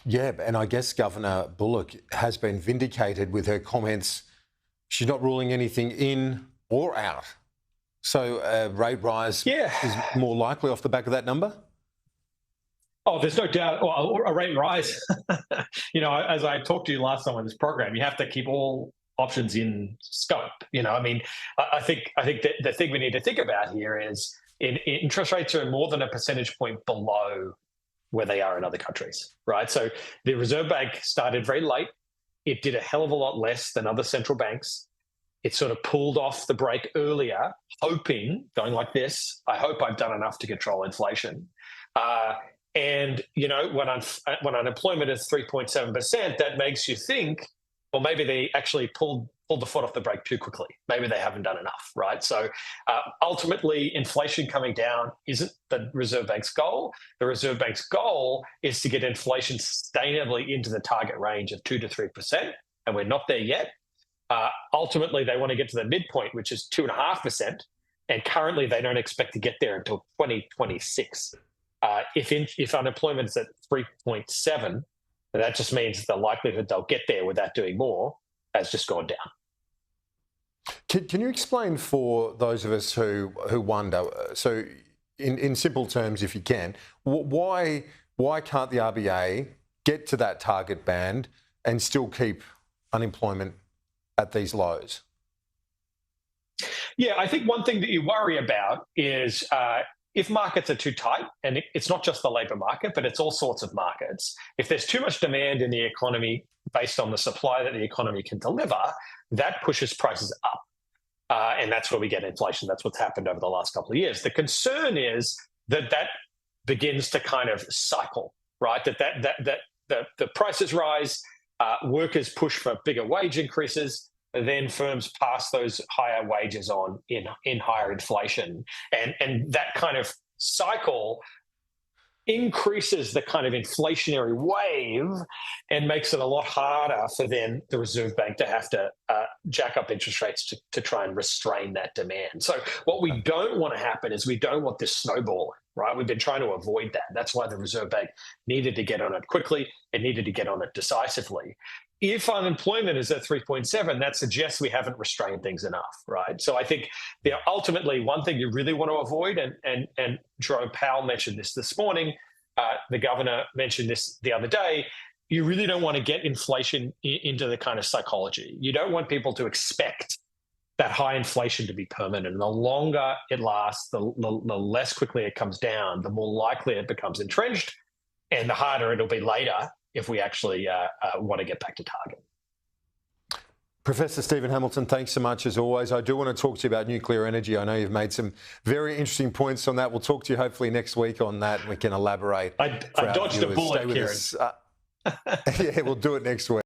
Yeah, and I guess Governor Bullock has been vindicated with her comments. She's not ruling anything in or out. So a rate rise Yeah. is more likely off the back of that number? Oh, there's no doubt. Well, a rate rise. As I talked to you last time on this program, you have to keep all options in scope. I think that the thing we need to think about here is interest rates are more than a percentage point below where they are in other countries, right? So the Reserve Bank started very late. It did a hell of a lot less than other central banks. It sort of pulled off the brake earlier, going like this, I hope I've done enough to control inflation. When unemployment is 3.7%, that makes you think, well, maybe they actually pulled the foot off the brake too quickly. Maybe they haven't done enough, right? So ultimately, inflation coming down isn't the Reserve Bank's goal. The Reserve Bank's goal is to get inflation sustainably into the target range of 2 to 3%, and we're not there yet. Ultimately, they want to get to the midpoint, which is 2.5%, and currently they don't expect to get there until 2026. If unemployment is at 3.7, that just means the likelihood they'll get there without doing more has just gone down. Can you explain for those of us who wonder, so in simple terms, if you can, why can't the RBA get to that target band and still keep unemployment at these lows? Yeah, I think one thing that you worry about is if markets are too tight, and it's not just the labour market, but it's all sorts of markets. If there's too much demand in the economy based on the supply that the economy can deliver, that pushes prices up. And that's where we get inflation. That's what's happened over the last couple of years. The concern is that begins to kind of cycle, right? That the prices rise, workers push for bigger wage increases, then firms pass those higher wages on in higher inflation. And that kind of cycle increases the kind of inflationary wave and makes it a lot harder for then the Reserve Bank to have to jack up interest rates to try and restrain that demand. So what we don't want to happen is we don't want this snowballing, right? We've been trying to avoid that. That's why the Reserve Bank needed to get on it quickly. It needed to get on it decisively. If unemployment is at 3.7, that suggests we haven't restrained things enough, right? So I think ultimately one thing you really want to avoid, and Jerome Powell mentioned this morning, the governor mentioned this the other day, you really don't want to get inflation into the kind of psychology. You don't want people to expect that high inflation to be permanent. And the longer it lasts, the less quickly it comes down, the more likely it becomes entrenched, and the harder it'll be later if we actually want to get back to target. Professor Steven Hamilton, thanks so much as always. I do want to talk to you about nuclear energy. I know you've made some very interesting points on that. We'll talk to you hopefully next week on that and we can elaborate. I dodged a bullet, Kieran. Yeah, we'll do it next week.